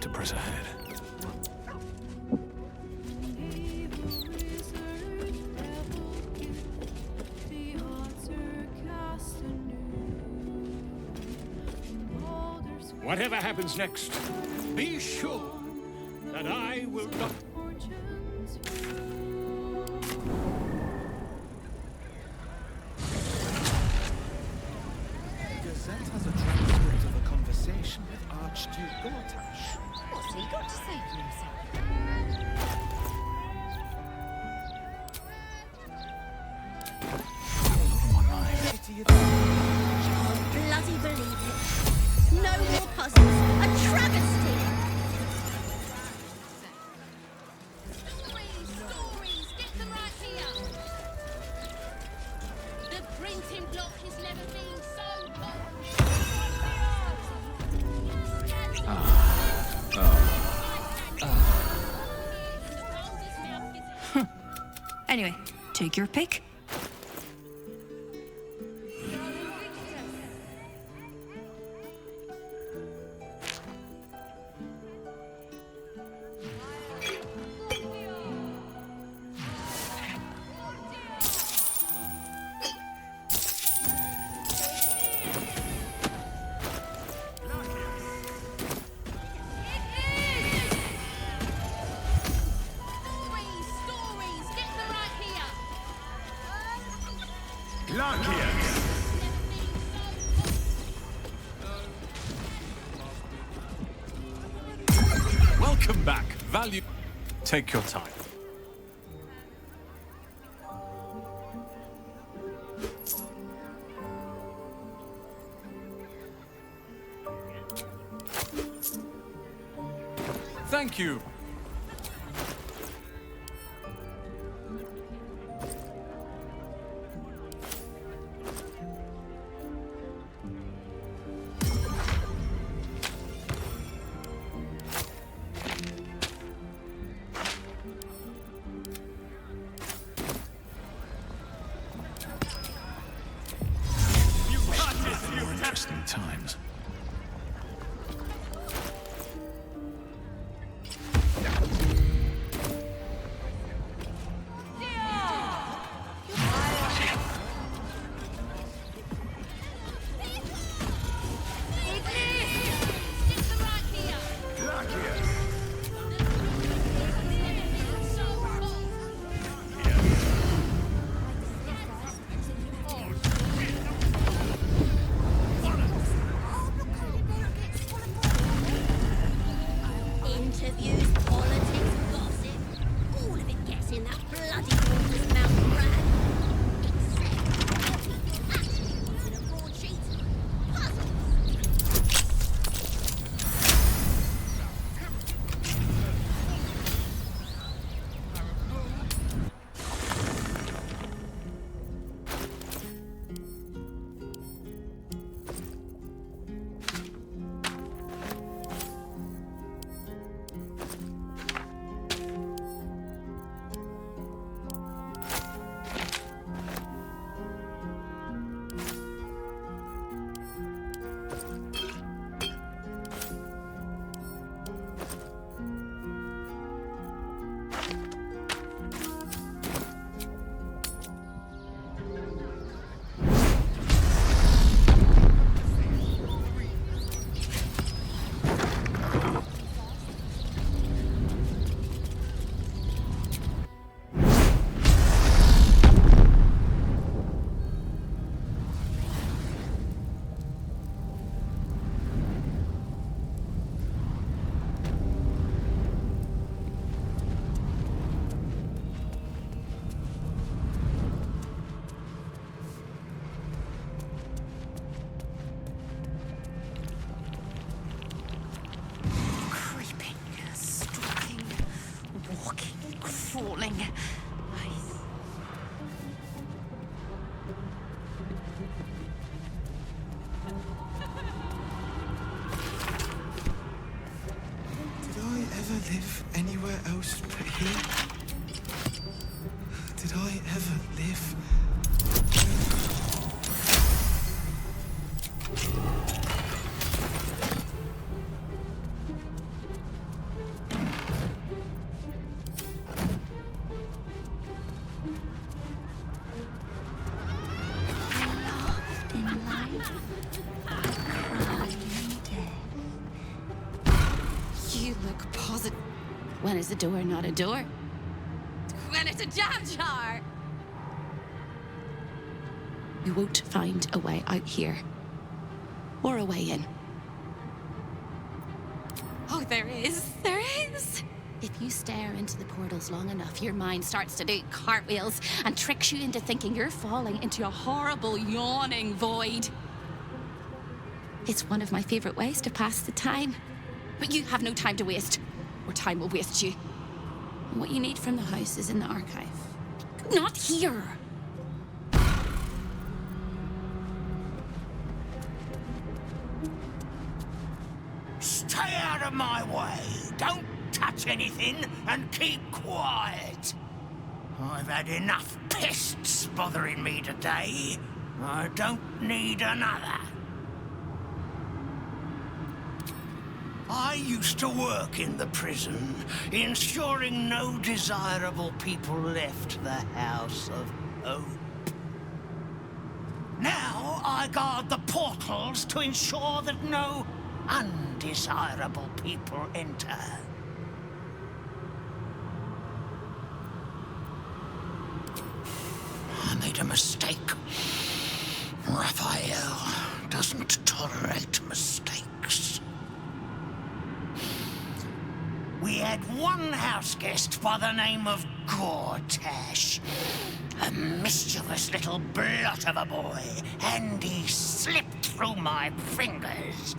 to press ahead. Whatever happens next, be sure that I will not... Gazette has a transcript of a conversation with Archduke Gortash. What's he got to say for himself? On my mind. Can't bloody believe it. No more puzzles. A travesty. Stories, get them right here. The printing block has never been so Anyway, take your pick. stories, get them right here. Welcome back. Value. Take your time. Thank you. Interesting times. Interviews, politics, gossip. All of it gets in that bloody water's mouth rag. Except what actually wants in a broadsheet. Puzzles. Creeping, stalking, walking, crawling. Did I ever live anywhere else but here? Did I ever live? You look positive. When is a door not a door? When it's a jam jar! You won't find a way out here. Or a way in. Oh, there is. There is. If you stare into the portals long enough, your mind starts to do cartwheels and tricks you into thinking you're falling into a horrible, yawning void. It's one of my favorite ways to pass the time. But you have no time to waste, or time will waste you. And what you need from the house is in the archive. Not here! Stay out of my way. Don't touch anything and keep quiet. I've had enough pests bothering me today. I don't need another. I used to work in the prison, ensuring no desirable people left the House of Hope. Now I guard the portals to ensure that no undesirable people enter. I made a mistake. Raphael doesn't tolerate mistakes. We had one house guest by the name of Gortash. A mischievous little blot of a boy, and he slipped through my fingers.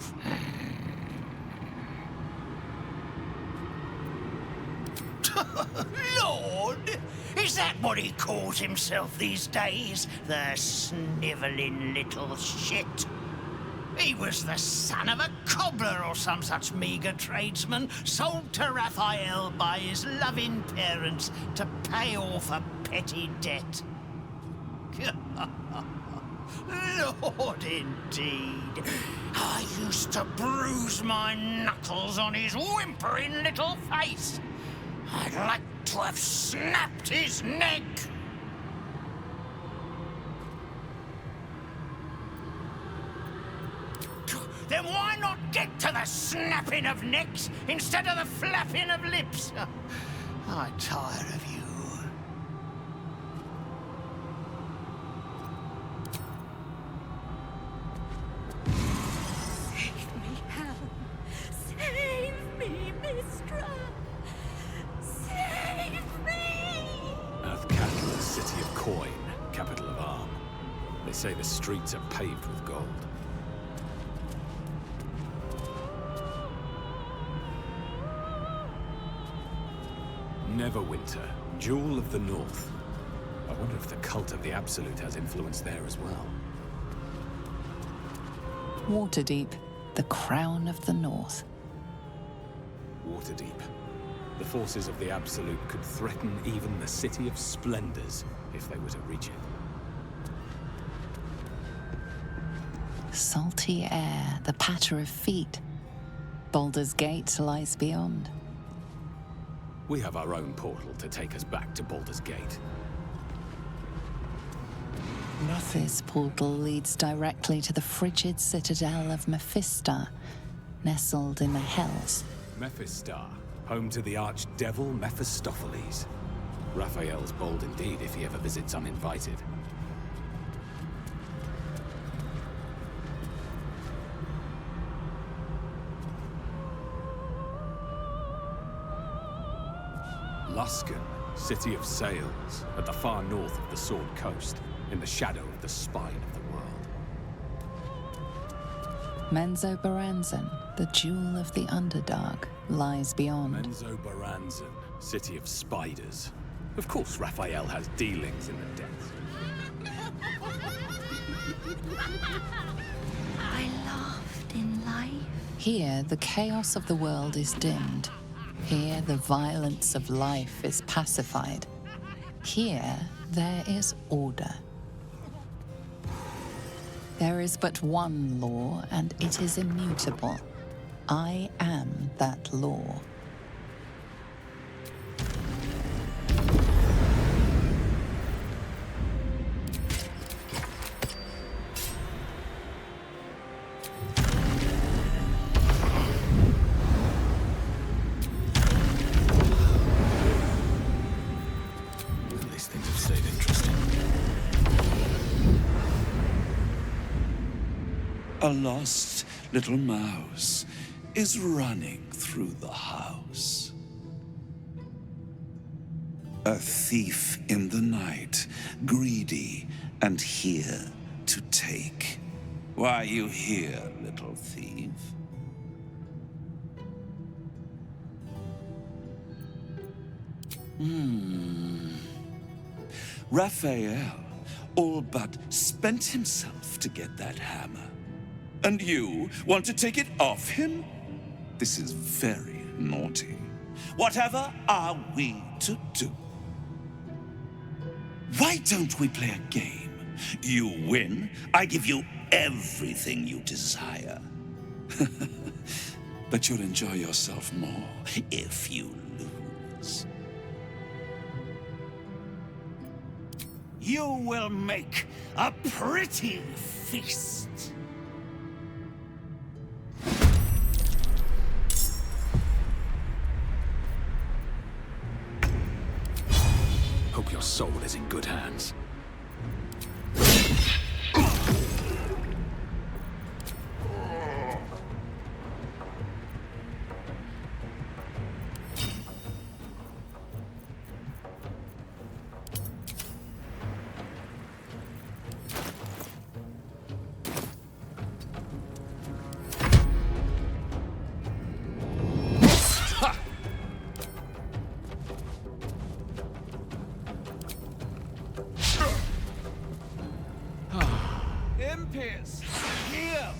Lord, is that what he calls himself these days? The snivelling little shit. He was the son of a cobbler or some such meagre tradesman, sold to Raphael by his loving parents to pay off a petty debt. Lord, indeed. I used to bruise my knuckles on his whimpering little face. I'd like to have snapped his neck. Then why not get to the snapping of necks instead of the flapping of lips? I tire of you. Save me, Hal. Save me, Mistra. Save me! Earthcapital, city of coin, capital of arm. They say the streets are paved with gold. Neverwinter, Jewel of the North. I wonder if the cult of the Absolute has influence there as well. Waterdeep, the crown of the North. Waterdeep. The forces of the Absolute could threaten even the City of Splendors if they were to reach it. Salty air, the patter of feet. Baldur's Gate lies beyond. We have our own portal to take us back to Baldur's Gate. This portal leads directly to the frigid citadel of Mephistar, nestled in the Hells. Mephistar, home to the archdevil Mephistopheles. Raphael's bold indeed if he ever visits uninvited. Luskan, city of sails, at the far north of the Sword Coast, in the shadow of the spine of the world. Menzoberranzan, the jewel of the Underdark, lies beyond. Menzoberranzan, city of spiders. Of course Raphael has dealings in the depths. I laughed in life. Here, the chaos of the world is dimmed. Here, the violence of life is pacified. Here, there is order. There is but one law, and it is immutable. I am that law. lost little mouse is running through the house. A thief in the night, greedy and here to take. Why are you here, little thief? Raphael all but spent himself to get that hammer. And you want to take it off him? This is very naughty. Whatever are we to do? Why don't we play a game? You win, I give you everything you desire. But you'll enjoy yourself more if you lose. You will make a pretty feast. Hope your soul is in good hands. Impious! Here!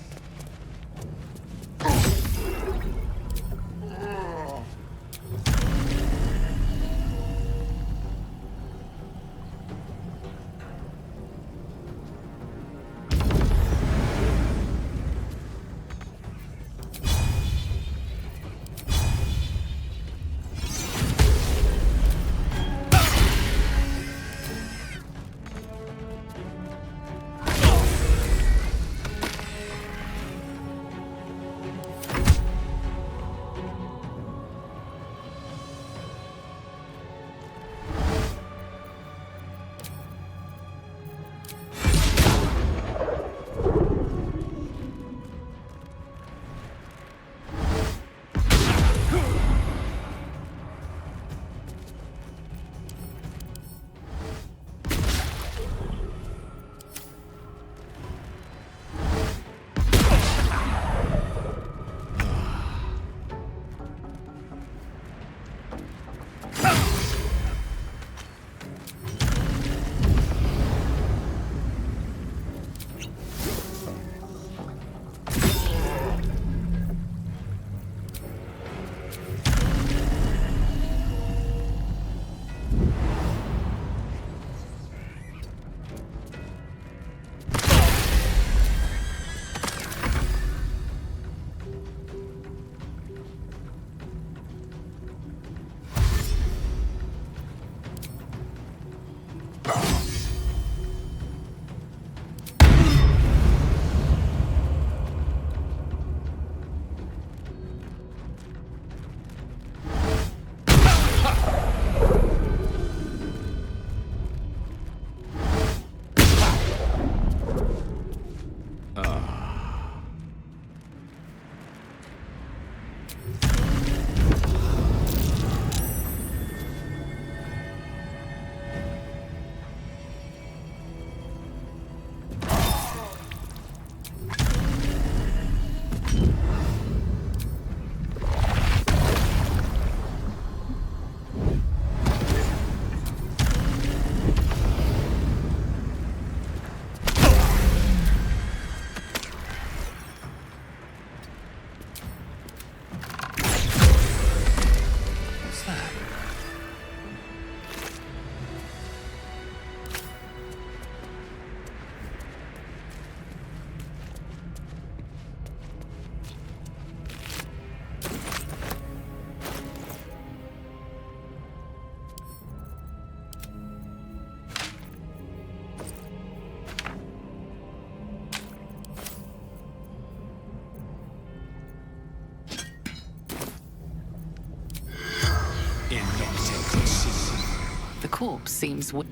The corpse seems... Never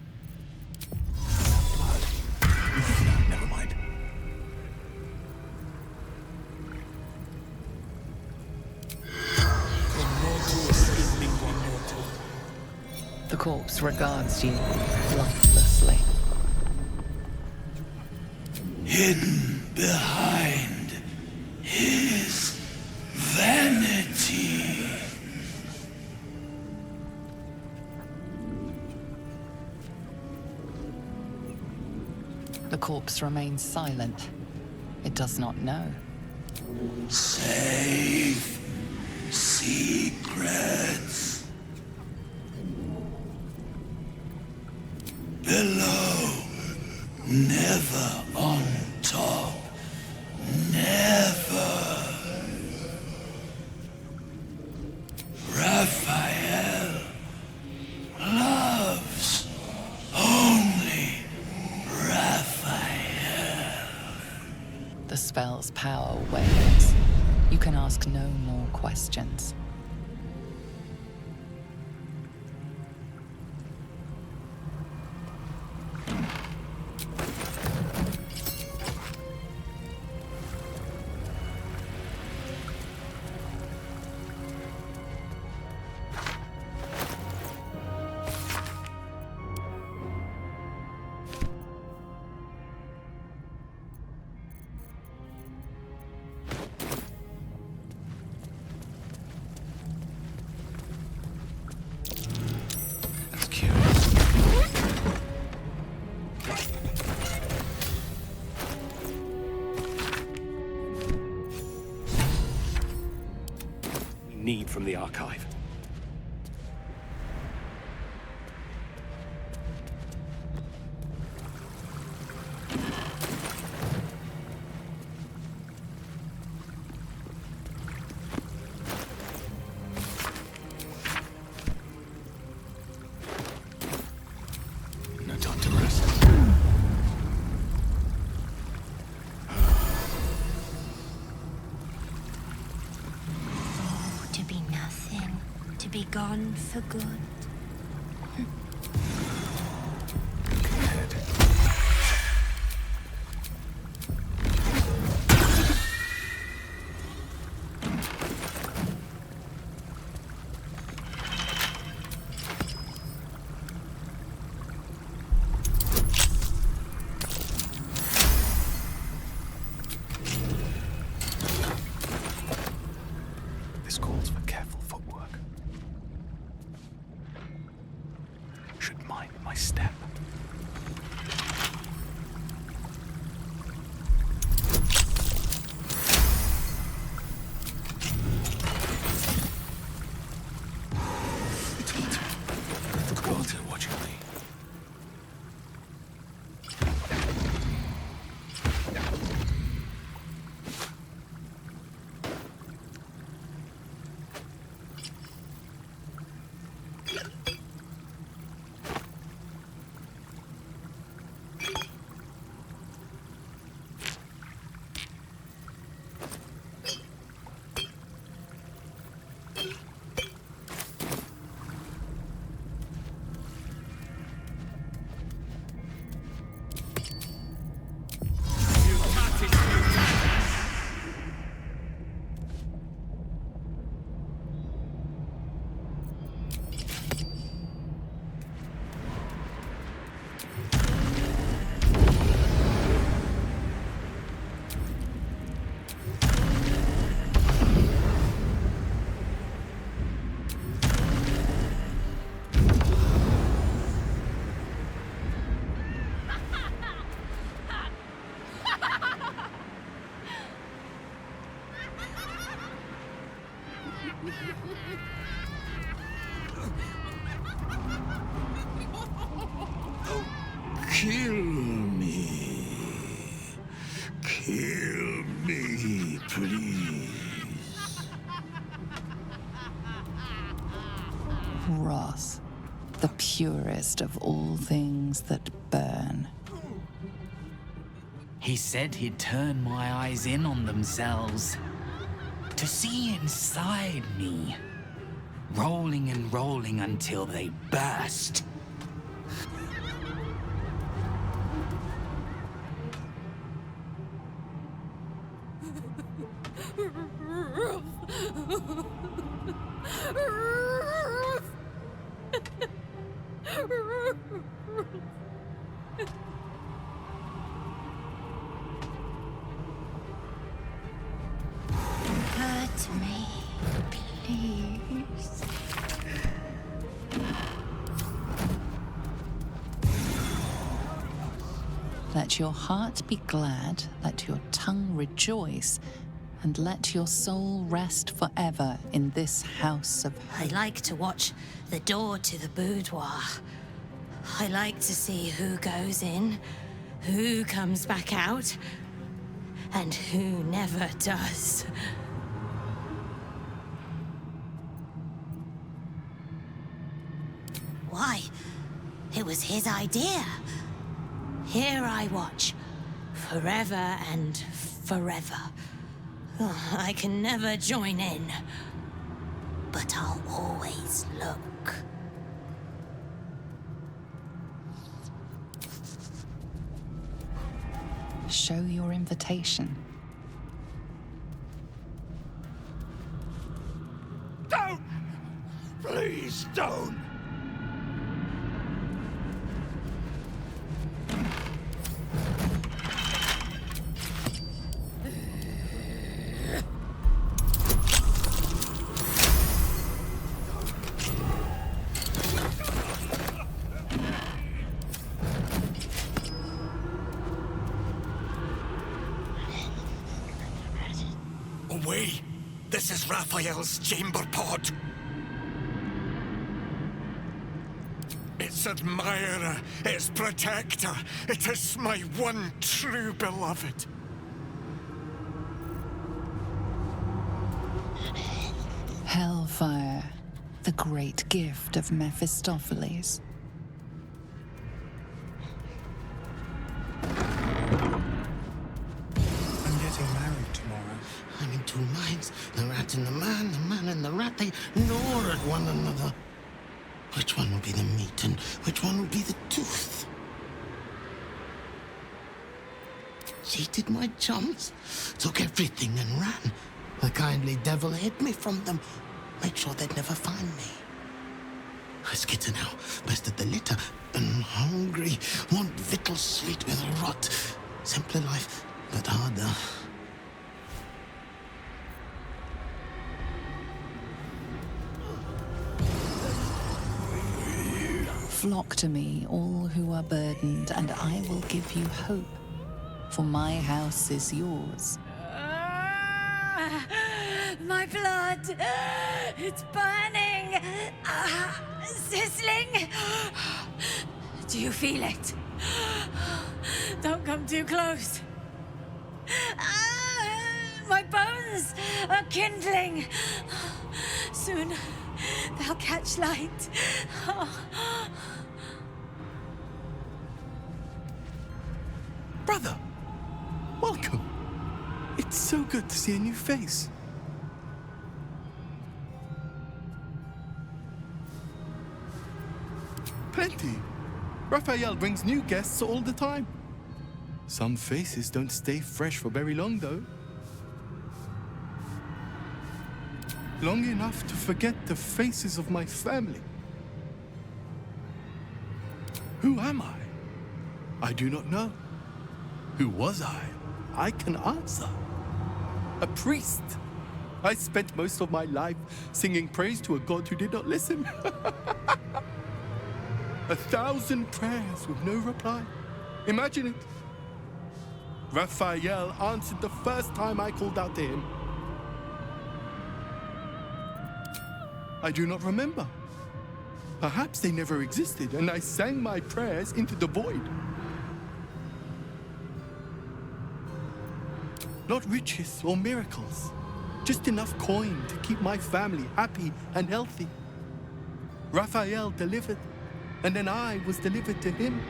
mind. The corpse regards you lifelessly. Hidden behind his vanity. The corpse remains silent. It does not know. Safe secrets. Below, never on top, never. Raphael loves only Raphael. The spell's power wanes. You can ask no more questions. Need from the archive. No time to rest. To be nothing, to be gone for good. This calls for careful footwork. Should mind my step. The gods are watching me. Kill me. Kill me, please. Wrath, the purest of all things that burn. He said he'd turn my eyes in on themselves, to see inside me, rolling and rolling until they burst. Please. Let your heart be glad, let your tongue rejoice, and let your soul rest forever in this house of I like to watch the door to the boudoir. I like to see who goes in, who comes back out, and who never does. Why? It was his idea. Here I watch, forever and forever. Oh, I can never join in, but I'll always look. show your invitation. Don't! Please don't! Away! This is Raphael's chamber pod. Its admirer, its protector. It is my one true beloved. Hellfire, the great gift of Mephistopheles. I'm getting married tomorrow. I'm in two minds. The rat and the man and the rat, they gnaw at one another. Which one will be the meat and which one will be the tooth? Cheated my chums, took everything and ran. The kindly devil hid me from them, made sure they'd never find me. I skitter now, bested the litter, and hungry, want victuals sweet with rot. Simpler life, but harder. Flock to me, all who are burdened, and I will give you hope, for my house is yours. My blood! It's burning! Sizzling! Do you feel it? Don't come too close. My bones are kindling. Soon they'll catch light. Brother, welcome. It's so good to see a new face. Plenty. Raphael brings new guests all the time. Some faces don't stay fresh for very long, though. Long enough to forget the faces of my family. Who am I? I do not know. Who was I? I can answer. A priest. I spent most of my life singing praise to a god who did not listen. 1,000 prayers with no reply. Imagine it. Raphael answered the first time I called out to him. I do not remember. Perhaps they never existed, and I sang my prayers into the void. Not riches or miracles, just enough coin to keep my family happy and healthy. Raphael delivered, and then I was delivered to him.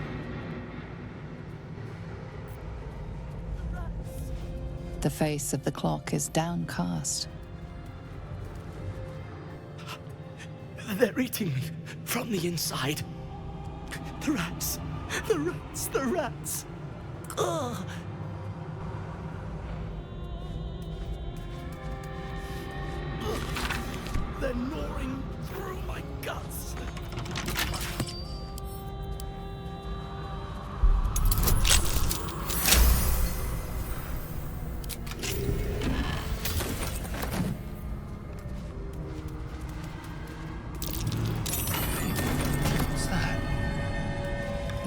The face of the clock is downcast. They're eating me from the inside. The rats, the rats, the rats. Ugh. They're gnawing through my guts.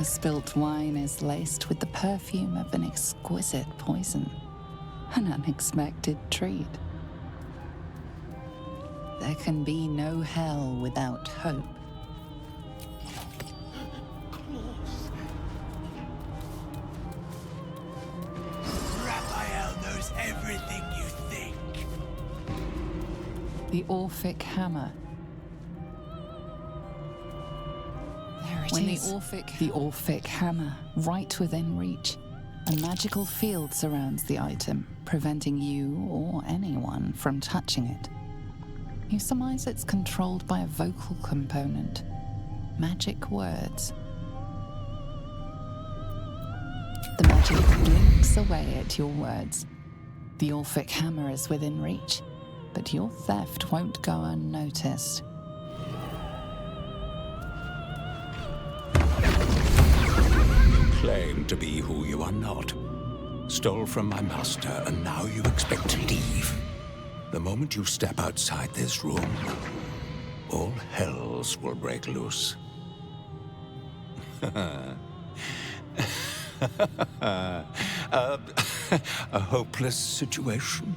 spilt wine is laced with the perfume of an exquisite poison, an unexpected treat. There can be no hell without hope. Raphael knows everything you think. The Orphic Hammer. The Orphic Hammer, right within reach. A magical field surrounds the item, preventing you or anyone from touching it. You surmise it's controlled by a vocal component. Magic words. The magic blinks away at your words. The Orphic Hammer is within reach, but your theft won't go unnoticed. Claim to be who you are not. Stole from my master, and now you expect to leave. The moment you step outside this room, all hells will break loose. A hopeless situation.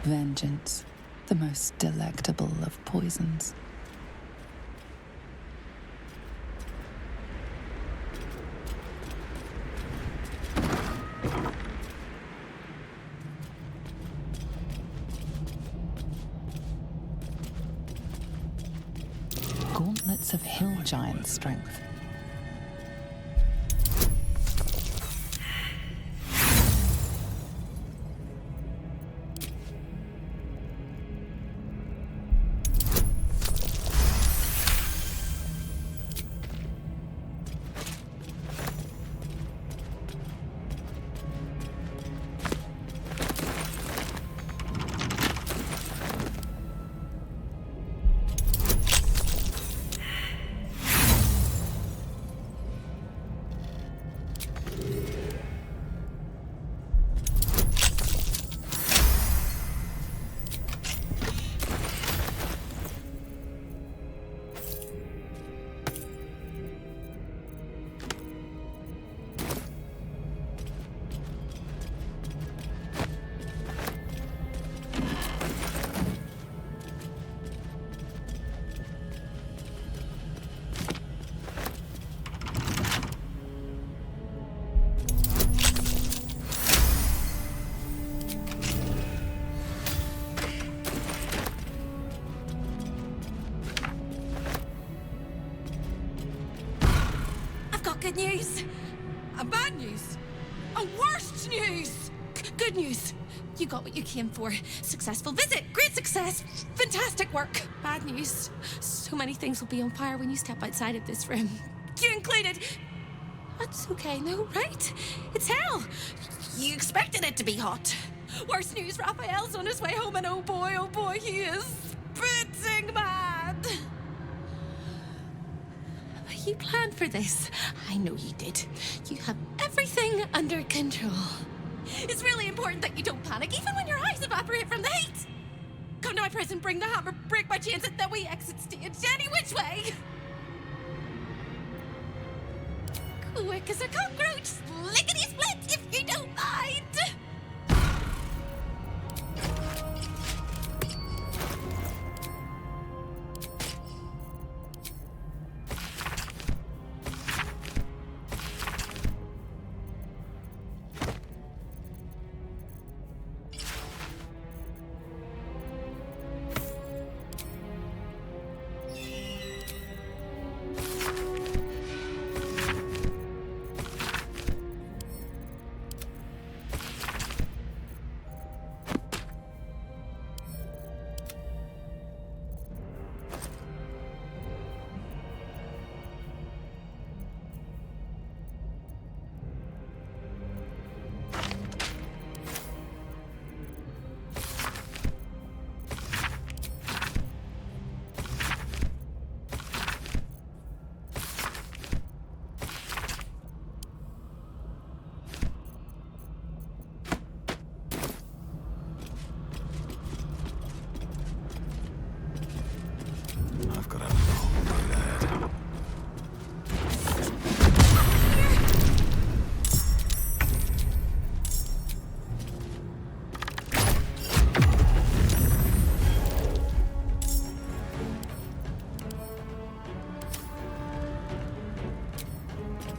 Vengeance, the most delectable of poisons. Gauntlets of hill giant strength. Good news. And bad news. And worst news. Good news. You got what you came for. Successful visit. Great success. Fantastic work. Bad news. So many things will be on fire when you step outside of this room. You included. That's okay, no, right? It's hell. You expected it to be hot. Worst news, Raphael's on his way home, and oh boy, he is spitting mad. You planned for this. I know you did. You have everything under control. It's really important that you don't panic, even when your eyes evaporate from the heat. Come to my prison, bring the hammer, break my chains, and then we exit stage any which way. Quick as a cockroach, lickety-split, if you don't mind.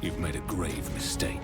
You've made a grave mistake.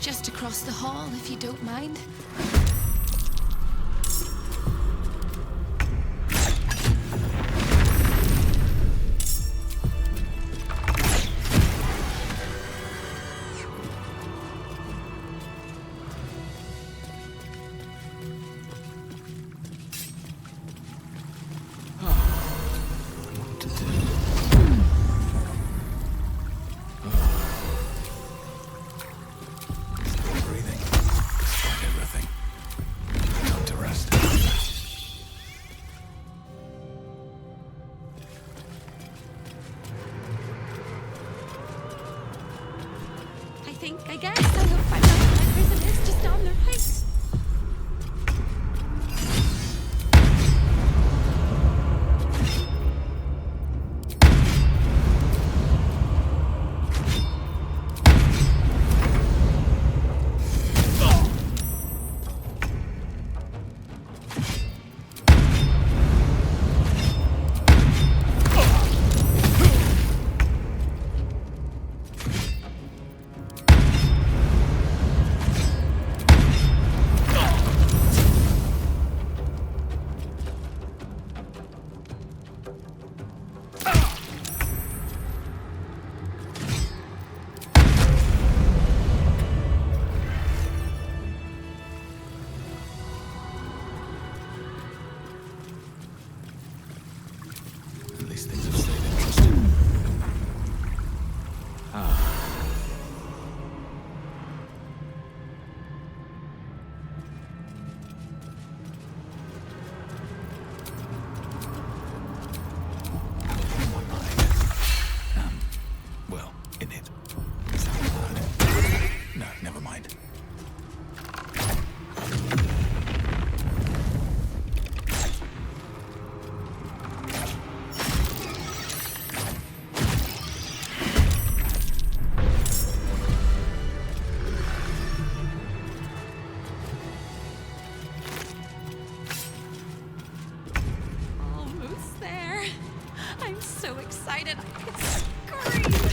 Just across the hall, if you don't mind. and I could scream.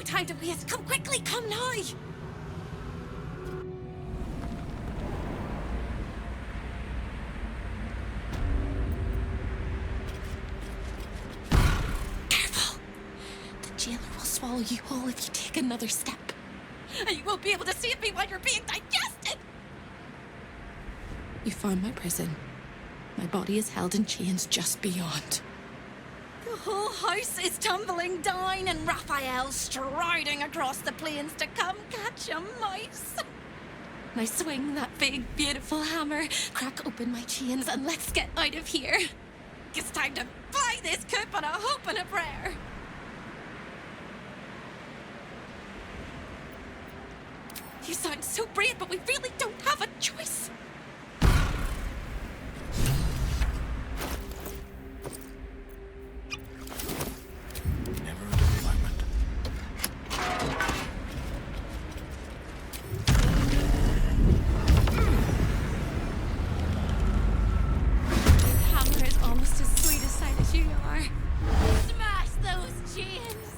Time to waste. Come quickly, come now! Careful! The jailer will swallow you whole if you take another step. And you won't be able to save me while you're being digested! You found my prison. My body is held in chains just beyond. The whole house is tumbling down and Raphael striding across the plains to come catch a mouse. I swing that big, beautiful hammer, crack open my chains, and let's get out of here. It's time to fly this coop on a hope and a prayer. You sound so brave, but we really don't have a choice. Smash those chains!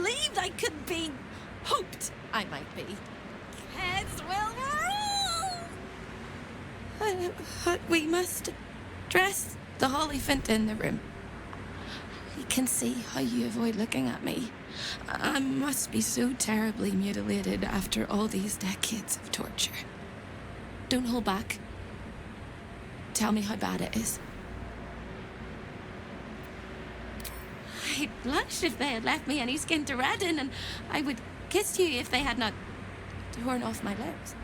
believed I could be. Hoped I might be. Heads will roll! But we must dress the Hierophant in the room. I can see how you avoid looking at me. I must be so terribly mutilated after all these decades of torture. Don't hold back. Tell me how bad it is. I'd blush if they had left me any skin to redden, and I would kiss you if they had not torn off my lips.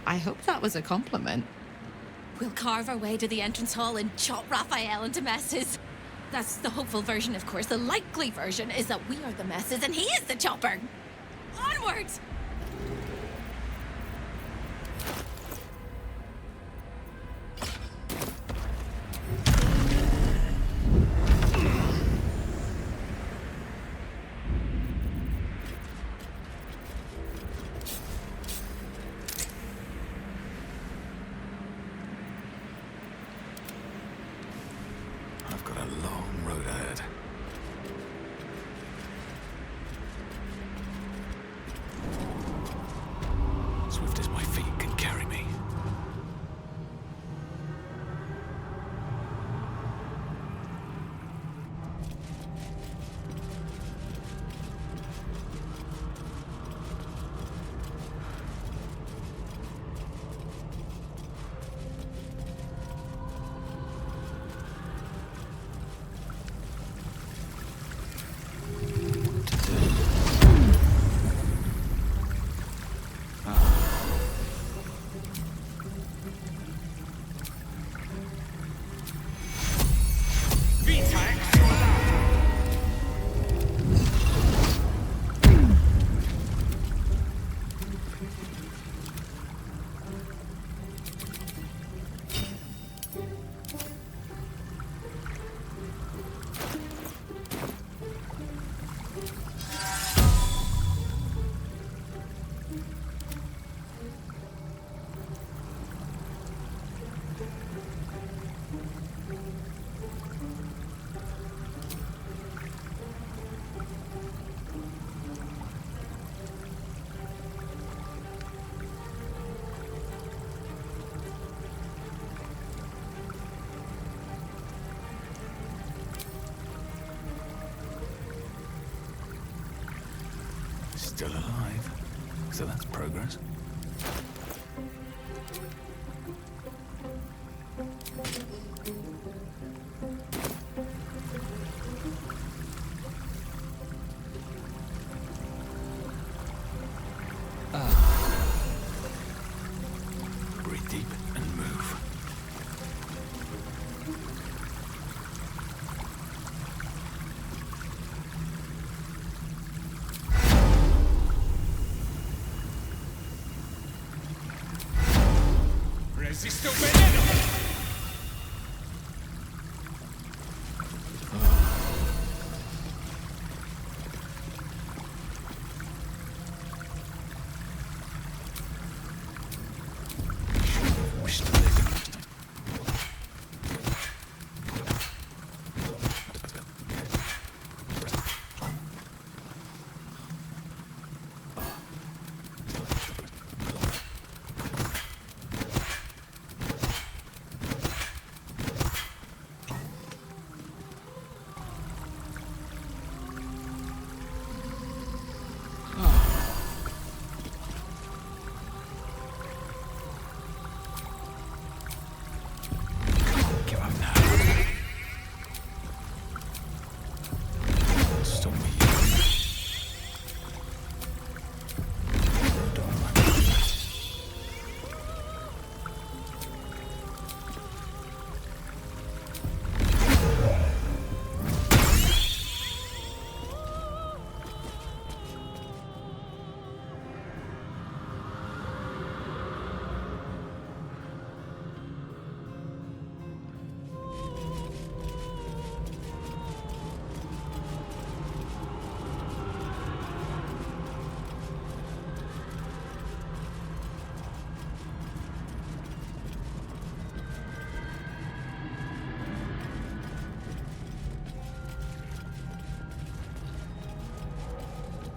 I hope that was a compliment. We'll carve our way to the entrance hall and chop Raphael into messes. That's the hopeful version, of course. The likely version is that we are the messes and he is the chopper. Onwards! I've got a long road ahead. Swift as my feet can carry me. Still alive, so that's progress. Breathe deep and move.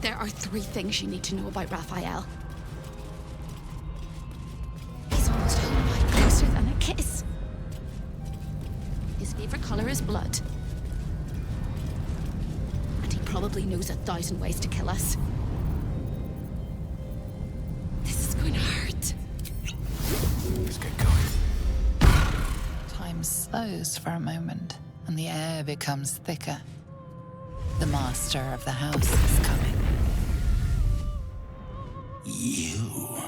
There are 3 things you need to know about Raphael. He's almost a whole lot closer than a kiss. His favorite color is blood. And he probably knows 1,000 ways to kill us. This is going to hurt. Let's get going. Time slows for a moment, and the air becomes thicker. The master of the house is coming. You.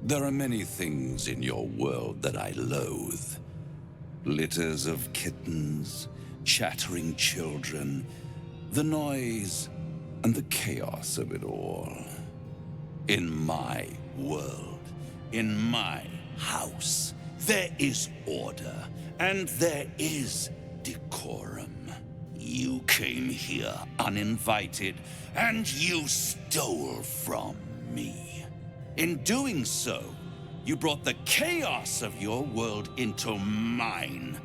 There are many things in your world that I loathe. Litters of kittens, chattering children, the noise and the chaos of it all. In my world, in my house, there is order and there is decorum. You came here uninvited and you stole from me. In doing so, you brought the chaos of your world into mine.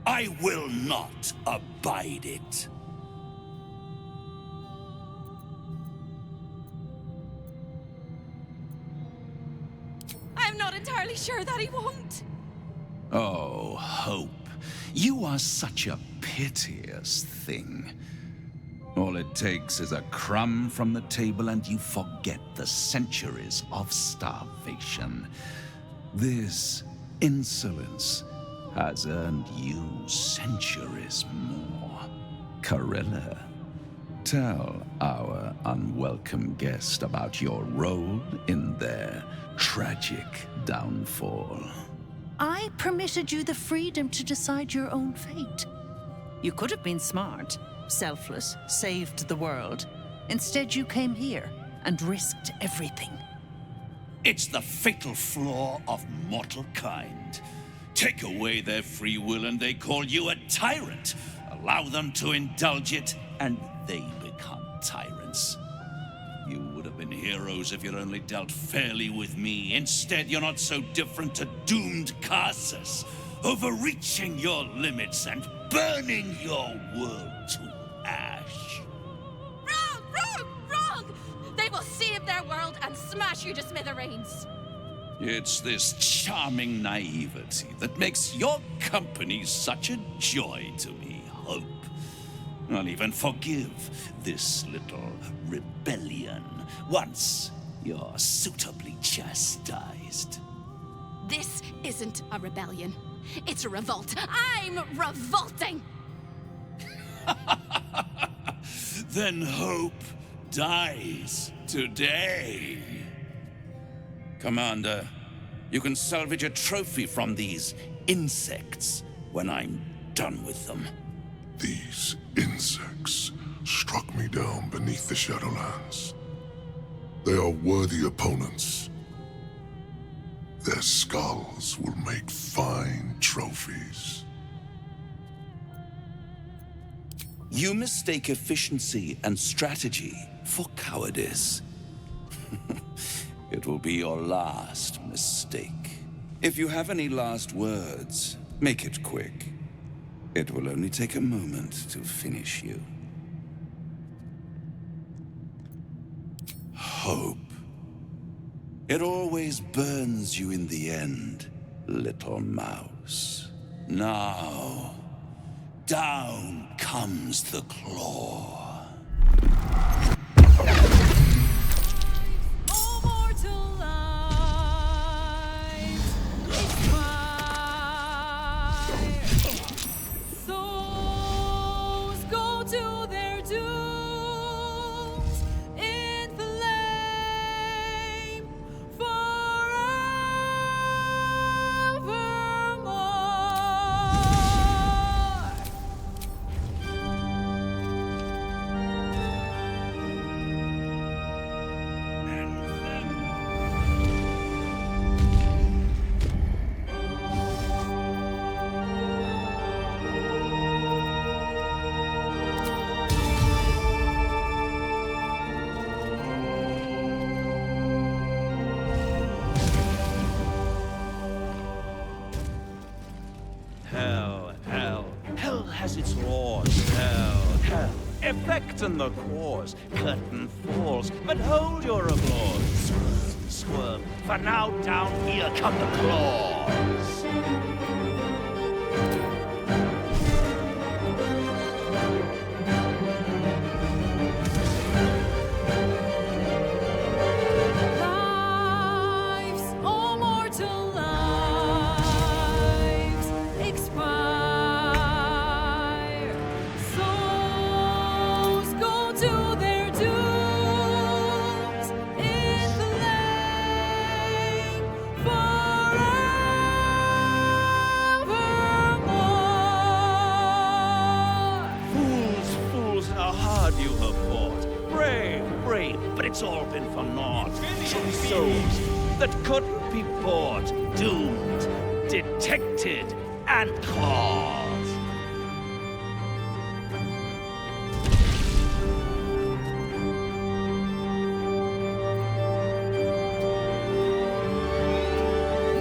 I will not abide it. I'm not entirely sure that he won't. Oh, Hope, you are such a piteous thing. All it takes is a crumb from the table and you forget the centuries of starvation. This insolence has earned you centuries more. Carilla, tell our unwelcome guest about your role in their tragic downfall. I permitted you the freedom to decide your own fate. You could have been smart, selfless, saved the world. Instead, you came here and risked everything. It's the fatal flaw of mortal kind. Take away their free will and they call you a tyrant. Allow them to indulge it and they become tyrants. You would have been heroes if you'd only dealt fairly with me. Instead, you're not so different to doomed Carsus, overreaching your limits and burning your world to ash. Wrong! They will save their world and smash you to smithereens. It's this charming naivety that makes your company such a joy to me, Hope. I'll even forgive this little rebellion once you're suitably chastised. This isn't a rebellion. It's a revolt. I'm revolting! Then Hope dies today. Commander, you can salvage a trophy from these insects when I'm done with them. These insects struck me down beneath the Shadowlands. They are worthy opponents. Their skulls will make fine trophies. You mistake efficiency and strategy for cowardice. It will be your last mistake. If you have any last words, make it quick. It will only take a moment to finish you. Hope. It always burns you in the end, little mouse. Now, down comes the claw. Hell, hell, hell has its laws. Hell, hell, effect and the cause. Curtain falls, but hold your applause. Swerve, swerve, for now down here come the claws. It's all been for naught. Some souls that couldn't be bought, doomed, detected, and caught.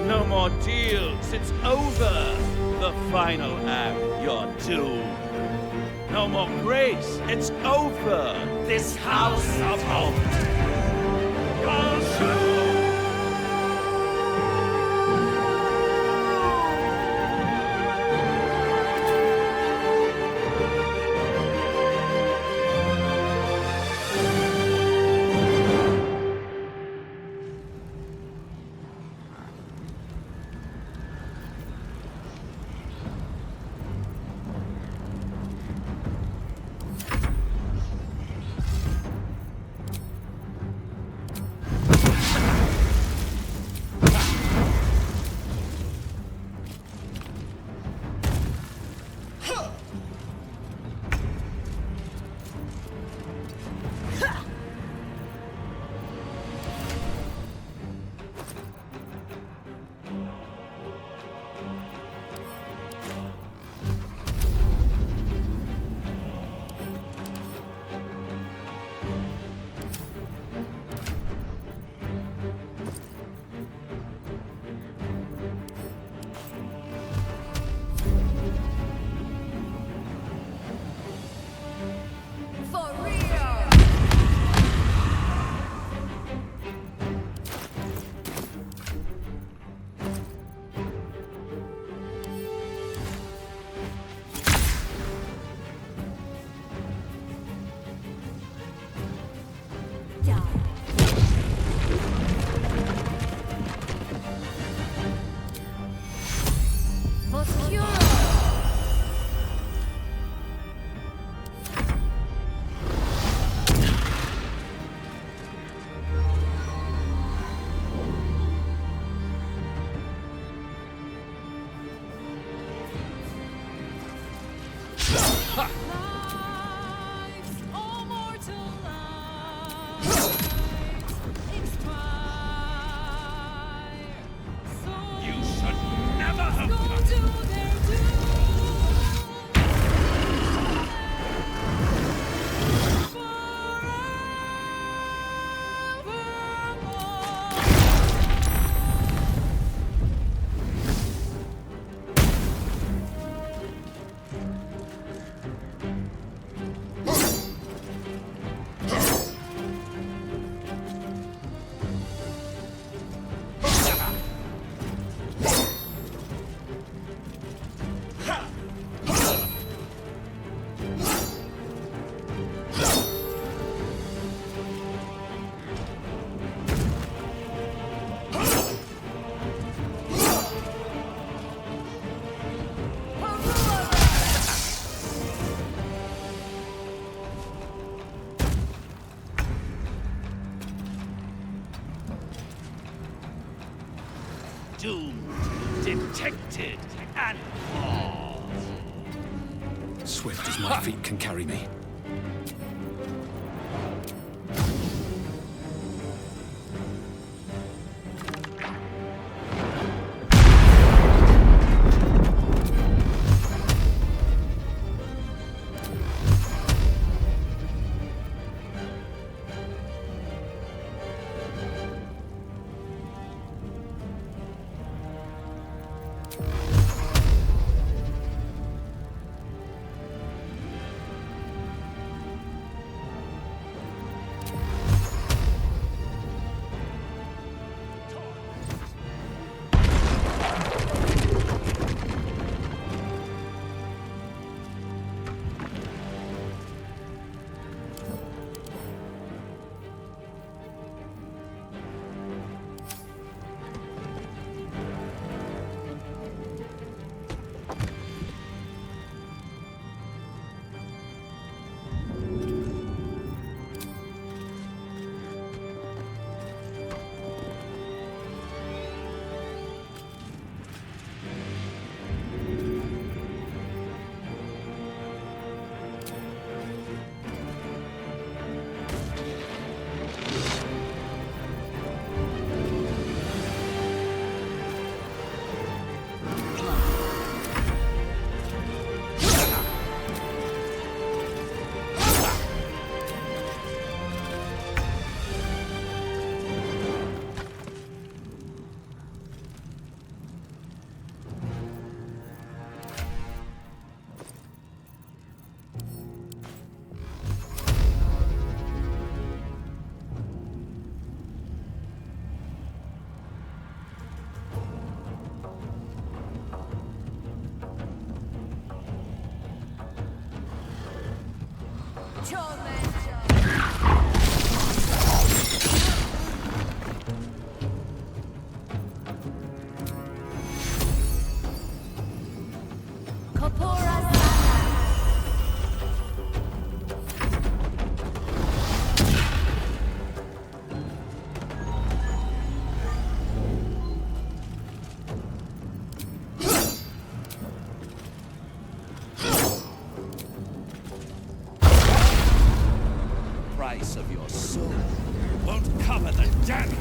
No more deals, it's over. The final act, you're doomed. No more grace, it's over. This house of hope. You're doomed. Doomed, detected, and caught. Swift as my feet can carry me. Price of your soul won't cover the damage.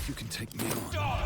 You can take me on.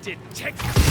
Detective!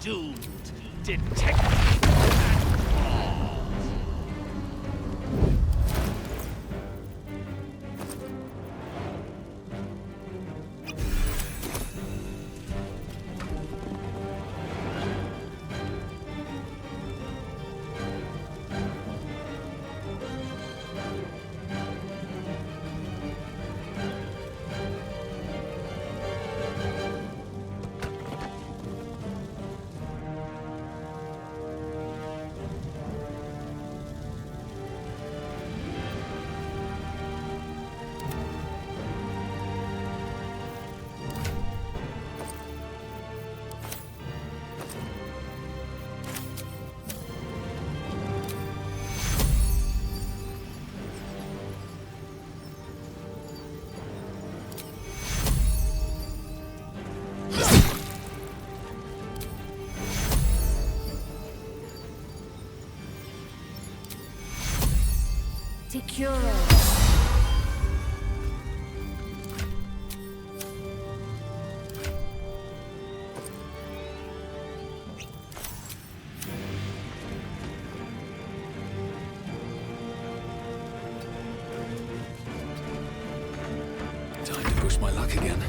doomed detective and fraud. Time to push my luck again.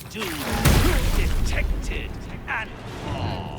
do, detected and all.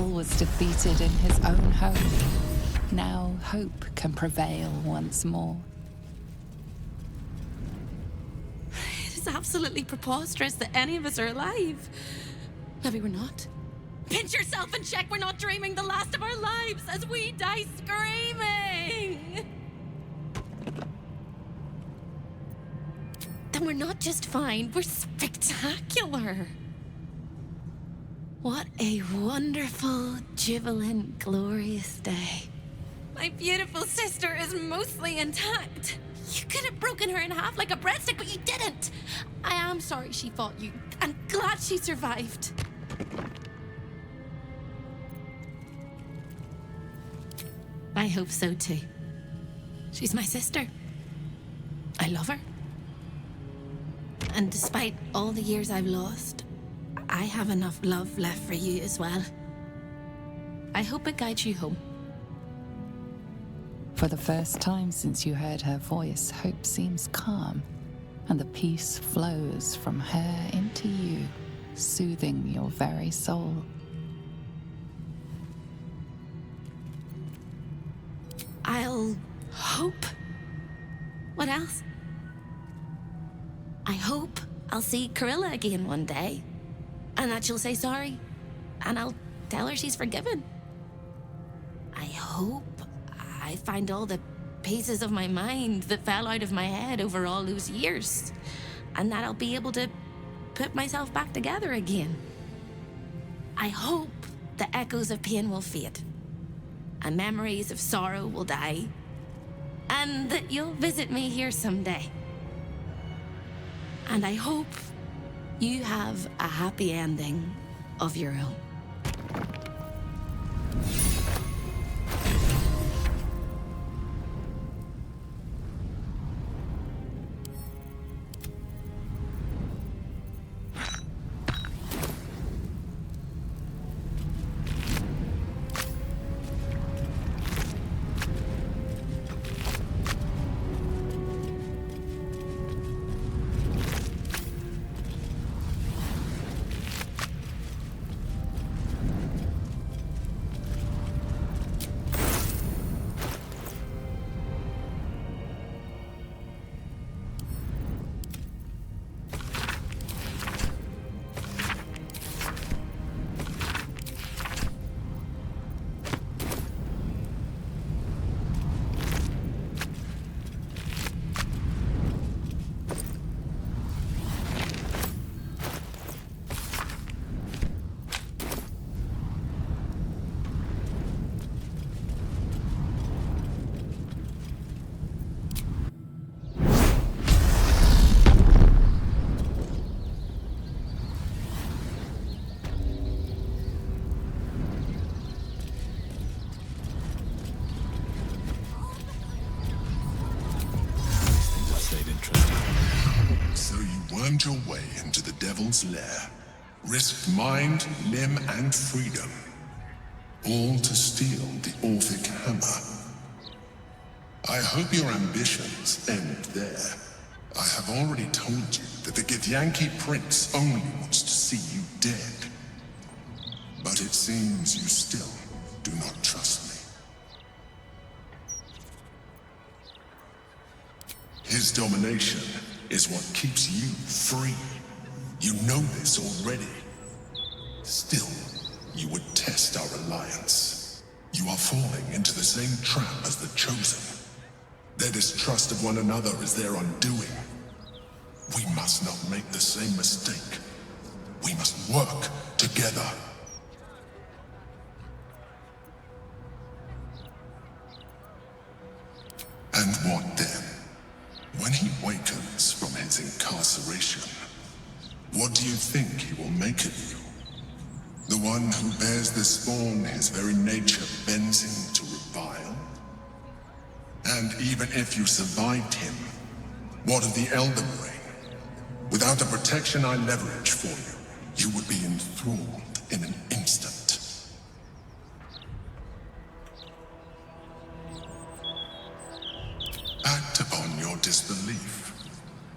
devil was defeated in his own home, now hope can prevail once more. It is absolutely preposterous that any of us are alive. Maybe we're not. Pinch yourself and check we're not dreaming the last of our lives as we die screaming. Then we're not just fine, we're spectacular. What a wonderful, jubilant, glorious day. My beautiful sister is mostly intact. You could have broken her in half like a breadstick, but you didn't. I am sorry she fought you. I'm glad she survived. I hope so too. She's my sister. I love her. And despite all the years I've lost, I have enough love left for you as well. I hope it guides you home. For the first time since you heard her voice, hope seems calm, and the peace flows from her into you, soothing your very soul. I'll hope. What else? I hope I'll see Corilla again one day, and that she'll say sorry, and I'll tell her she's forgiven. I hope I find all the pieces of my mind that fell out of my head over all those years, and that I'll be able to put myself back together again. I hope the echoes of pain will fade, and memories of sorrow will die, and that you'll visit me here someday. And I hope you have a happy ending of your own. Wormed your way into the devil's lair, risked mind, limb, and freedom, all to steal the Orphic hammer. I hope your ambitions end there. I have already told you that the Githyanki Prince only wants to see you dead. But it seems you still do not trust me. His domination is what keeps you free. You know this already. Still, you would test our alliance. You are falling into the same trap as the Chosen. Their distrust of one another is their undoing. We must not make the same mistake. We must work together. And what then? When he wakens from his incarceration, what do you think he will make of you? The one who bears the spawn his very nature bends him to revile? And even if you survived him, what of the Elden Ring? Without the protection I leverage for you, you would be enthralled in an instant. Act upon your disbelief,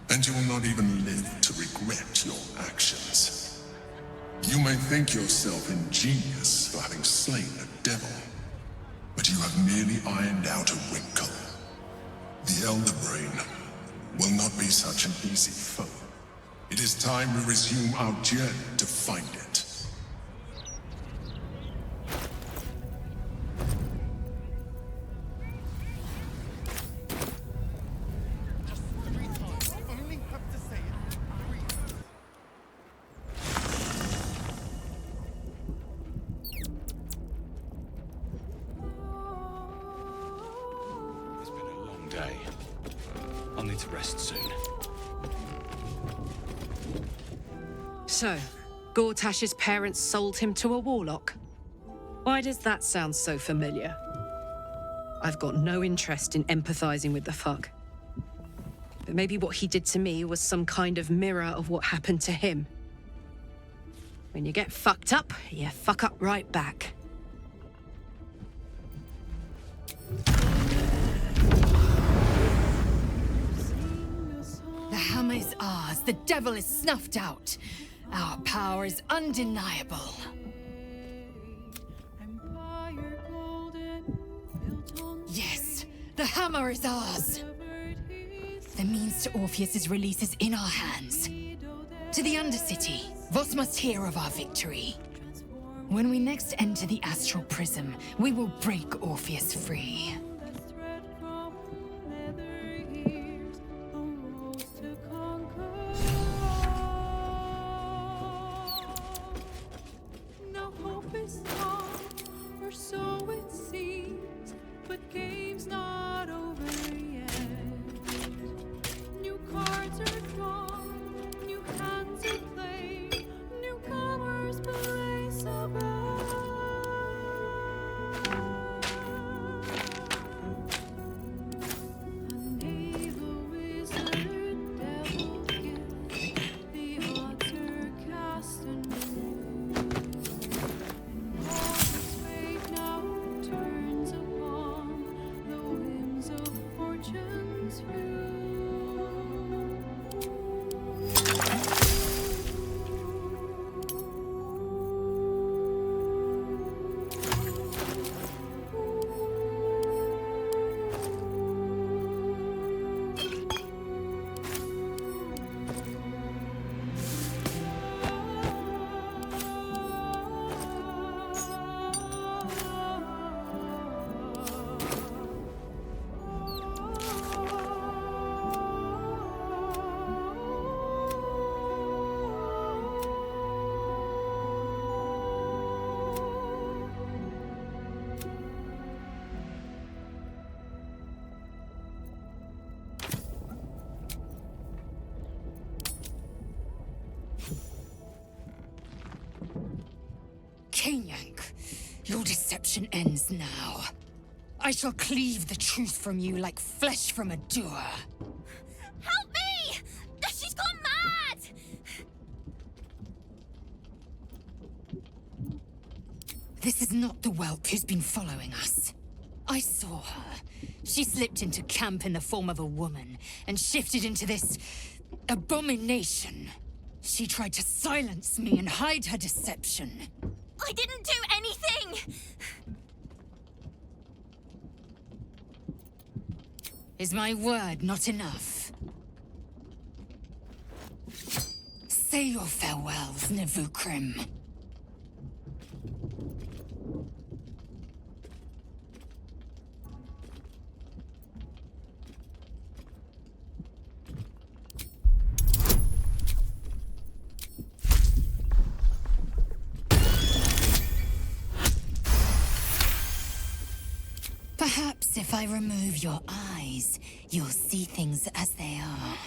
and you will not even live to regret your actions. You may think yourself ingenious for having slain a devil, but you have merely ironed out a wrinkle. The Elder Brain will not be such an easy foe. It is time we resume our journey to find it. So, Gortash's parents sold him to a warlock. Why does that sound so familiar? I've got no interest in empathizing with the fuck. But maybe what he did to me was some kind of mirror of what happened to him. When you get fucked up, you fuck up right back. The hammer is ours. The devil is snuffed out. Our power is undeniable. Yes, the hammer is ours. The means to Orpheus's release is in our hands. To the Undercity, Voss must hear of our victory. When we next enter the Astral Prism, we will break Orpheus free. Your deception ends now. I shall cleave the truth from you like flesh from a doer. Help me! She's gone mad! This is not the whelp who's been following us. I saw her. She slipped into camp in the form of a woman and shifted into this abomination. She tried to silence me and hide her deception. I didn't do anything! Is my word not enough? Say your farewells, Nevukrim. Perhaps if I remove your eyes, you'll see things as they are.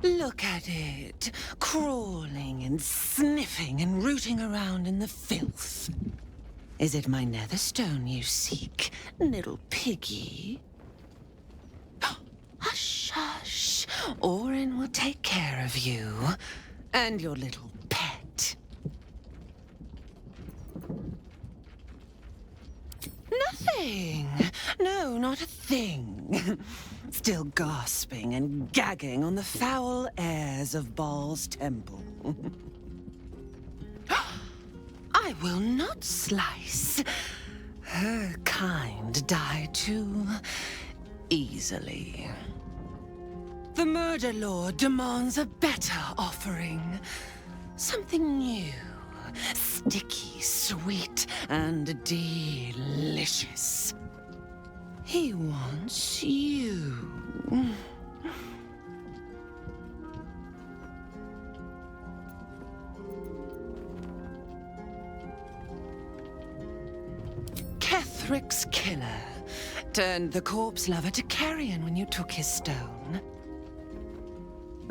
Look at it, crawling and sniffing and rooting around in the filth. Is it my netherstone you seek, little piggy? Hush, hush. Orin will take care of you and your little pet. Nothing. No, not a thing. Still gasping and gagging on the foul airs of Baal's temple. I will not slice. Her kind die too easily. The Murder Lord demands a better offering. Something new, sticky, sweet, and delicious. He wants you. Kethric's killer turned the corpse lover to carrion when you took his stone.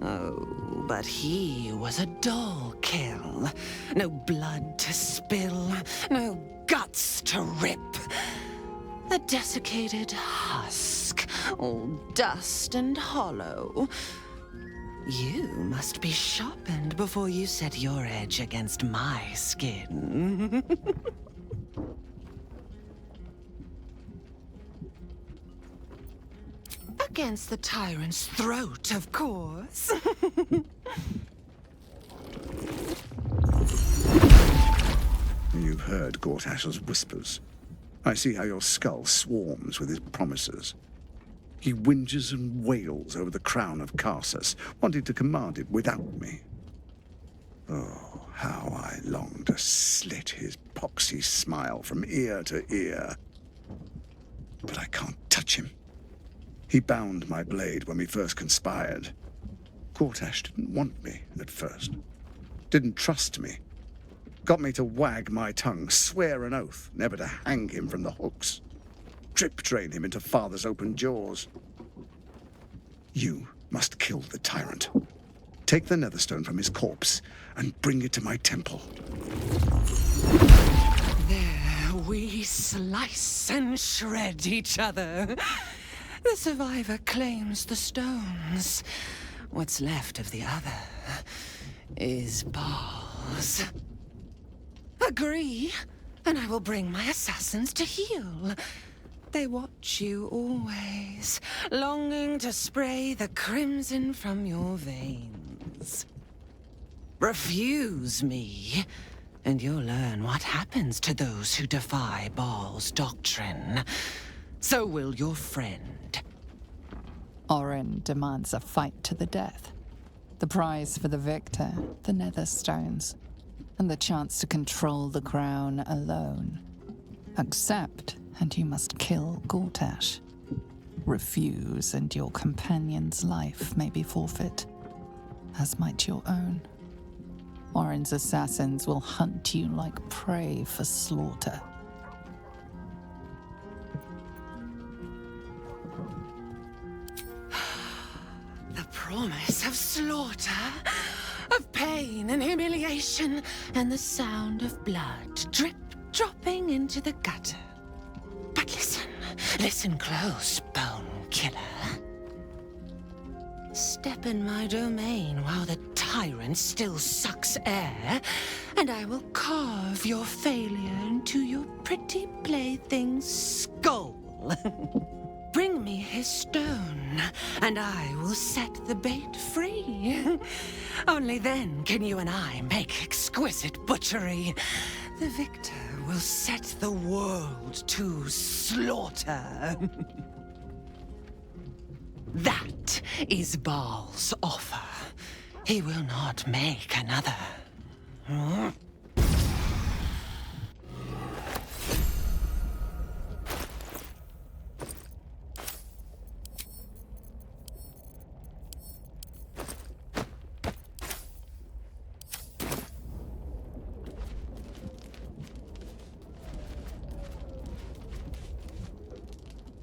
Oh, but he was a dull kill. No blood to spill, no guts to rip. A desiccated husk, all dust and hollow. You must be sharpened before you set your edge against my skin. Against the tyrant's throat, of course. You've heard Gortash's whispers. I see how your skull swarms with his promises. He whinges and wails over the crown of Karsus, wanting to command it without me. Oh, how I long to slit his poxy smile from ear to ear. But I can't touch him. He bound my blade when we first conspired. Gortash didn't want me at first. Didn't trust me. Got me to wag my tongue, swear an oath, never to hang him from the hooks. Drip-drain him into father's open jaws. You must kill the tyrant. Take the netherstone from his corpse and bring it to my temple. There we slice and shred each other. The survivor claims the stones. What's left of the other is Baal's. Agree, and I will bring my assassins to heal. They watch you always, longing to spray the crimson from your veins. Refuse me, and you'll learn what happens to those who defy Baal's doctrine. So will your friend. Orrin demands a fight to the death. The prize for the victor, the Netherstones, and the chance to control the crown alone. Accept, and you must kill Gortash. Refuse, and your companion's life may be forfeit, as might your own. Orrin's assassins will hunt you like prey for slaughter. The promise of slaughter, of pain and humiliation, and the sound of blood drip-dropping into the gutter. But listen close, bone killer. Step in my domain while the tyrant still sucks air, and I will carve your failure into your pretty plaything's skull. Bring me his stone, and I will set the bait free. Only then can you and I make exquisite butchery. The victor will set the world to slaughter. That is Baal's offer. He will not make another.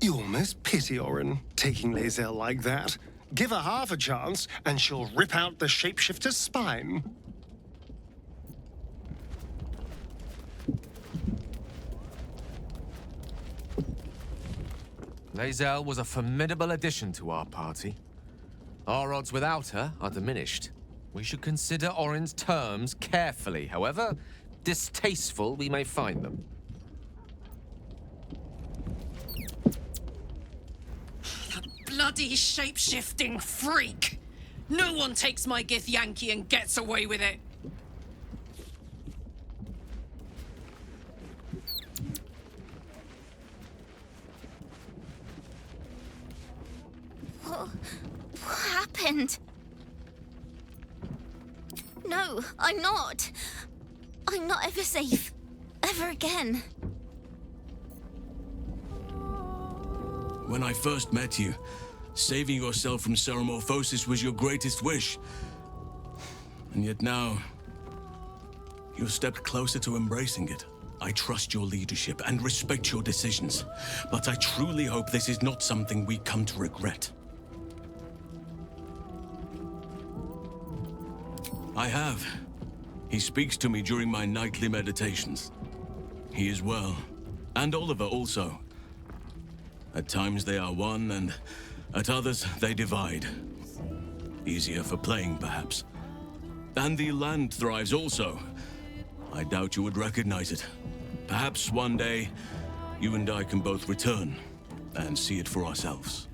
You almost pity Orrin, taking Lae'zel like that. Give her half a chance, and she'll rip out the shapeshifter's spine. Lae'zel was a formidable addition to our party. Our odds without her are diminished. We should consider Orrin's terms carefully, however distasteful we may find them. bloody shape-shifting freak! No one takes my Githyanki and gets away with it! What happened? No, I'm not. I'm not ever safe. Ever again. When I first met you, saving yourself from Ceremorphosis was your greatest wish. And yet now, you've stepped closer to embracing it. I trust your leadership and respect your decisions, but I truly hope this is not something we come to regret. I have. He speaks to me during my nightly meditations. He is well, and Oliver also. At times they are one, and at others they divide. Easier for playing, perhaps. And the land thrives also. I doubt you would recognize it. Perhaps one day, you and I can both return and see it for ourselves.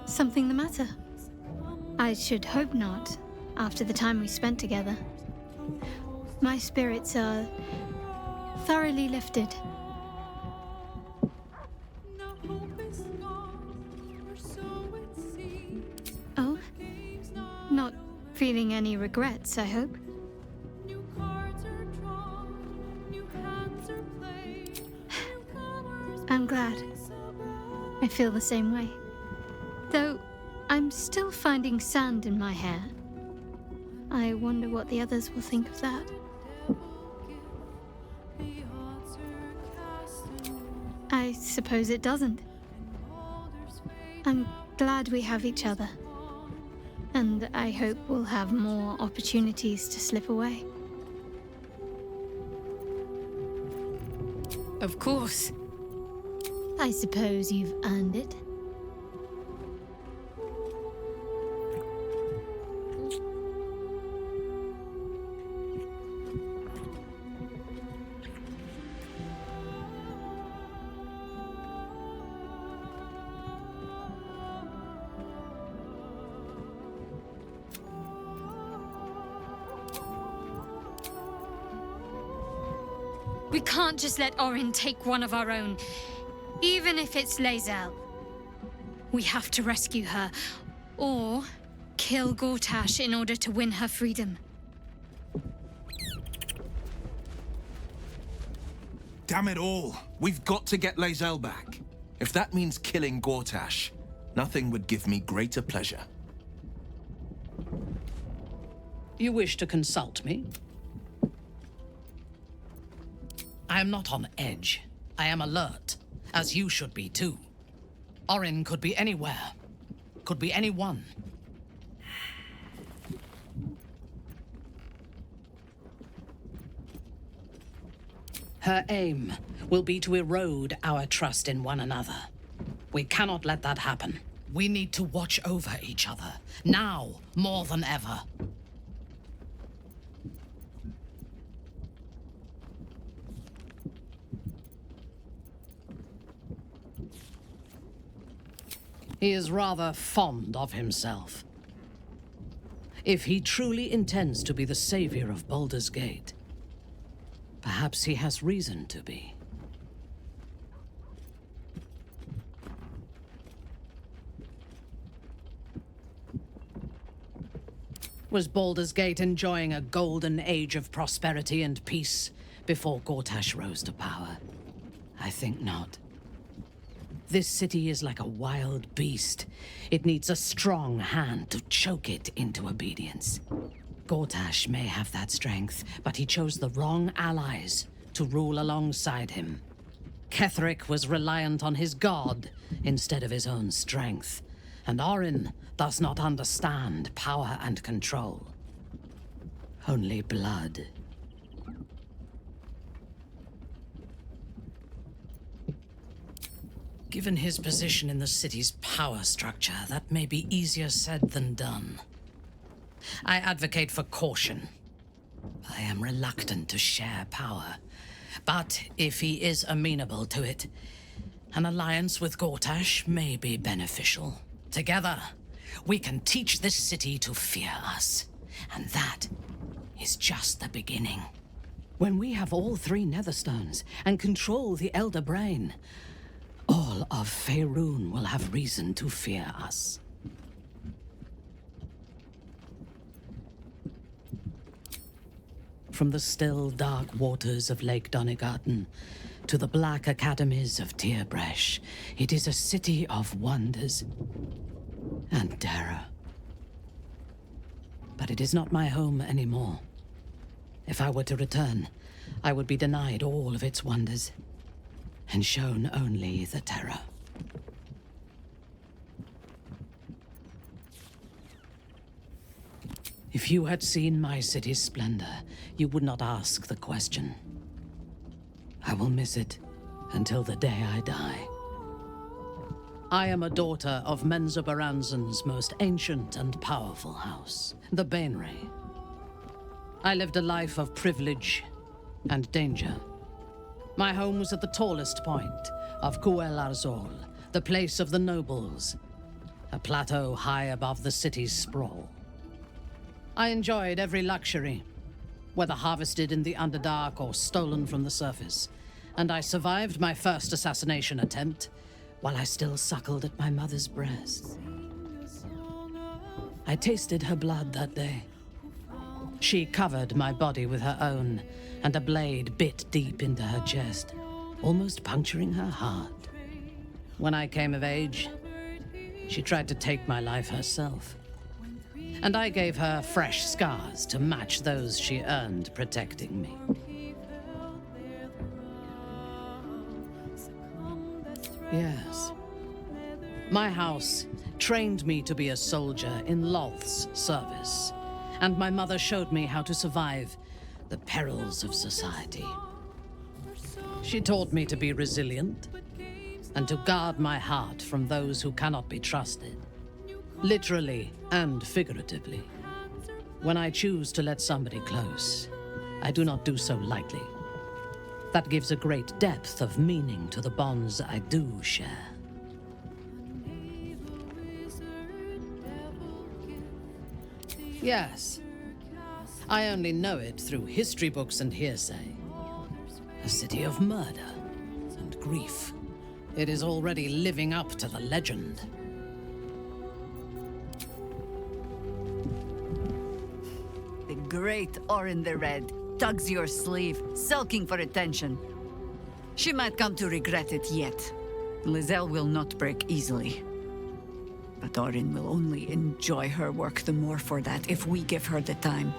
Something the matter? I should hope not, after the time we spent together. My spirits are thoroughly lifted. Oh? Not feeling any regrets, I hope? I'm glad. I feel the same way. Though I'm still finding sand in my hair. I wonder what the others will think of that. I suppose it doesn't. I'm glad we have each other. And I hope we'll have more opportunities to slip away. Of course. I suppose you've earned it. We can't just let Oryn take one of our own, even if it's Lae'zel. We have to rescue her, or kill Gortash in order to win her freedom. Damn it all! We've got to get Lae'zel back. If that means killing Gortash, nothing would give me greater pleasure. You wish to consult me? I am not on edge. I am alert, as you should be too. Oryn could be anywhere. Could be anyone. Her aim will be to erode our trust in one another. We cannot let that happen. We need to watch over each other, now more than ever. He is rather fond of himself. If he truly intends to be the savior of Baldur's Gate, perhaps he has reason to be. Was Baldur's Gate enjoying a golden age of prosperity and peace before Gortash rose to power? I think not. This city is like a wild beast. It needs a strong hand to choke it into obedience. Gortash may have that strength, but he chose the wrong allies to rule alongside him. Ketheric was reliant on his god instead of his own strength, and Oryn does not understand power and control. Only blood. Given his position in the city's power structure, that may be easier said than done. I advocate for caution. I am reluctant to share power. But if he is amenable to it, an alliance with Gortash may be beneficial. Together, we can teach this city to fear us. And that is just the beginning. When we have all 3 Netherstones and control the Elder Brain, all of Faerun will have reason to fear us. From the still, dark waters of Lake Donegarten to the black academies of Tierbresh, it is a city of wonders and terror. But it is not my home anymore. If I were to return, I would be denied all of its wonders and shown only the terror. If you had seen my city's splendor, you would not ask the question. I will miss it until the day I die. I am a daughter of Menzoberranzan's most ancient and powerful house, the Bainray. I lived a life of privilege and danger. My home was at the tallest point of Cuel Arzol, the place of the nobles, a plateau high above the city's sprawl. I enjoyed every luxury, whether harvested in the Underdark or stolen from the surface, and I survived my first assassination attempt while I still suckled at my mother's breast. I tasted her blood that day. She covered my body with her own, and a blade bit deep into her chest, almost puncturing her heart. When I came of age, she tried to take my life herself, and I gave her fresh scars to match those she earned protecting me. Yes. My house trained me to be a soldier in Lolth's service, and my mother showed me how to survive the perils of society. She taught me to be resilient and to guard my heart from those who cannot be trusted, literally and figuratively. When I choose to let somebody close, I do not do so lightly. That gives a great depth of meaning to the bonds I do share. Yes. I only know it through history books and hearsay. A city of murder and grief. It is already living up to the legend. The great Orin the Red tugs your sleeve, sulking for attention. She might come to regret it yet. Lizelle will not break easily. But Orin will only enjoy her work the more for that if we give her the time.